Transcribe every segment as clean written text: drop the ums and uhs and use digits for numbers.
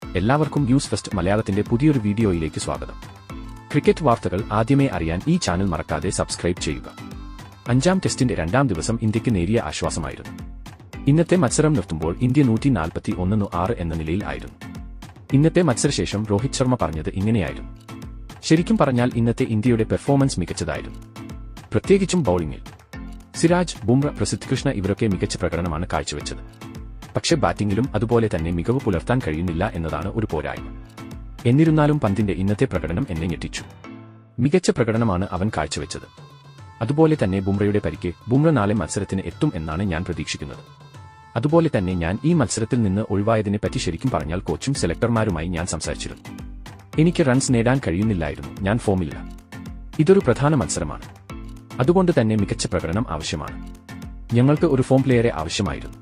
എല്ലാവർക്കും news first മലയാളത്തിന്റെ പുതിയൊരു വീഡിയോയിലേക്ക് സ്വാഗതം. ക്രിക്കറ്റ് വാർത്തകൾ ആദ്യമേ അറിയാൻ ഈ ചാനൽ മറക്കാതെ സബ്സ്ക്രൈബ് ചെയ്യുക. 5ാം ടെസ്റ്റിന്റെ 2ാം ദിവസം ഇന്ത്യക്ക് നേരിയ ആശ്വാസമായിരുന്നു. ഇന്നത്തെ മത്സരം നിർത്തുമ്പോൾ ഇന്ത്യ 141-6 എന്ന നിലയിൽ ആയിരുന്നു. ഇന്നത്തെ മത്സരശേഷം രോഹിത് ശർമ്മ പറഞ്ഞത് ഇങ്ങനെയായിരുന്നു: ശരിക്കും പറഞ്ഞാൽ ഇന്നത്തെ ഇന്ത്യയുടെ പെർഫോമൻസ് മികച്ചതായിരുന്നു, പ്രത്യേകിച്ചും ബൌളിംഗിൽ. സിരാജ്, ബുംറ, പ്രസിദ്ധ് കൃഷ്ണ ഇവരൊക്കെ മികച്ച പ്രകടനമാണ് കാഴ്ചവെച്ചത്. പക്ഷേ ബാറ്റിംഗിലും അതുപോലെ തന്നെ മികവ് പുലർത്താൻ കഴിയുന്നില്ല എന്നതാണ് ഒരു പോരായ്മ. എന്നിരുന്നാലും പന്തിന്റെ ഇന്നത്തെ പ്രകടനം എന്നെ ഞെട്ടിച്ചു. മികച്ച പ്രകടനമാണ് അവൻ കാഴ്ചവെച്ചത്. അതുപോലെ തന്നെ ബുംറയുടെ പരിക്ക്. ബുംറ നാളെ മത്സരത്തിന് എത്തും എന്നാണ് ഞാൻ പ്രതീക്ഷിക്കുന്നത്. അതുപോലെ തന്നെ ഞാൻ ഈ മത്സരത്തിൽ നിന്ന് ഒഴിവായതിനെ പറ്റി ശരിക്കും പറഞ്ഞാൽ കോച്ചും സെലക്ടർമാരുമായി ഞാൻ സംസാരിച്ചിരുന്നു. എനിക്ക് റൺസ് നേടാൻ കഴിയുന്നില്ലായിരുന്നു, ഞാൻ ഫോമില്ല. ഇതൊരു പ്രധാന മത്സരമാണ്, അതുകൊണ്ട് തന്നെ മികച്ച പ്രകടനം ആവശ്യമാണ്. ഞങ്ങൾക്ക് ഒരു ഫോം പ്ലെയറെ ആവശ്യമായിരുന്നു.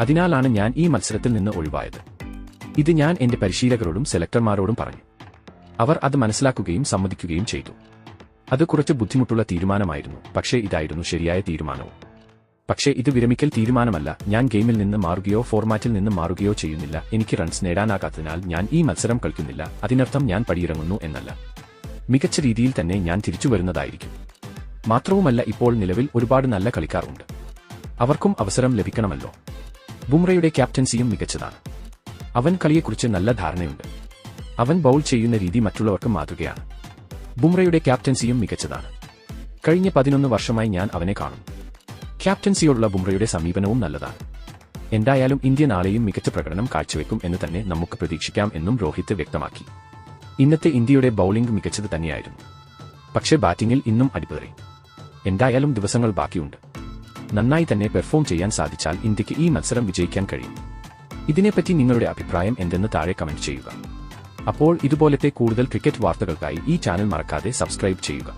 അതിനാലാണ് ഞാൻ ഈ മത്സരത്തിൽ നിന്ന് ഒഴിവായത്. ഇത് ഞാൻ എന്റെ പരിശീലകരോടും സെലക്ടർമാരോടും പറഞ്ഞു. അവർ അത് മനസ്സിലാക്കുകയും സമ്മതിക്കുകയും ചെയ്തു. അത് കുറച്ച് ബുദ്ധിമുട്ടുള്ള തീരുമാനമായിരുന്നു, പക്ഷേ ഇതായിരുന്നു ശരിയായ തീരുമാനവും. പക്ഷേ ഇത് വിരമിക്കൽ തീരുമാനമല്ല. ഞാൻ ഗെയിമിൽ നിന്ന് മാറുകയോ ഫോർമാറ്റിൽ നിന്ന് മാറുകയോ ചെയ്യുന്നില്ല. എനിക്ക് റൺസ് നേടാനാകാത്തതിനാൽ ഞാൻ ഈ മത്സരം കളിക്കുന്നില്ല. അതിനർത്ഥം ഞാൻ പടിയിറങ്ങുന്നു എന്നല്ല. മികച്ച രീതിയിൽ തന്നെ ഞാൻ തിരിച്ചു വരുന്നതായിരിക്കും. മാത്രവുമല്ല, ഇപ്പോൾ നിലവിൽ ഒരുപാട് നല്ല കളിക്കാർ ഉണ്ട്. അവർക്കും അവസരം ലഭിക്കണമല്ലോ. ബുംറയുടെ ക്യാപ്റ്റൻസിയും മികച്ചതാണ്. അവൻ കളിയെക്കുറിച്ച് നല്ല ധാരണയുണ്ട്. അവൻ ബൌൾ ചെയ്യുന്ന രീതി മറ്റുള്ളവർക്ക് മാതൃകയാണ്. ബുംറയുടെ ക്യാപ്റ്റൻസിയും മികച്ചതാണ്. കഴിഞ്ഞ 11 വർഷമായി ഞാൻ അവനെ കാണുന്നു. ക്യാപ്റ്റൻസിയോടുള്ള ബുംറയുടെ സമീപനവും നല്ലതാണ്. എന്തായാലും ഇന്ത്യ നാളെയും മികച്ച പ്രകടനം കാഴ്ചവെക്കും എന്ന് തന്നെ നമുക്ക് പ്രതീക്ഷിക്കാം എന്നും രോഹിത് വ്യക്തമാക്കി. ഇന്നത്തെ ഇന്ത്യയുടെ ബൌളിംഗ് മികച്ചത് തന്നെയായിരുന്നു, പക്ഷേ ബാറ്റിംഗിൽ ഇന്നും അടിപതറി. എന്തായാലും ദിവസങ്ങൾ ബാക്കിയുണ്ട്. നന്നായി തന്നെ പെർഫോം ചെയ്യാൻ സാധിച്ചാൽ ഇന്ത്യക്ക് ഈ മത്സരം വിജയിക്കാൻ കഴിയും. ഇതിനെപ്പറ്റി നിങ്ങളുടെ അഭിപ്രായം എന്തെന്ന് താഴെ കമന്റ് ചെയ്യുക. അപ്പോൾ ഇതുപോലത്തെ കൂടുതൽ ക്രിക്കറ്റ് വാർത്തകൾക്കായി ഈ ചാനൽ മറക്കാതെ സബ്സ്ക്രൈബ് ചെയ്യുക.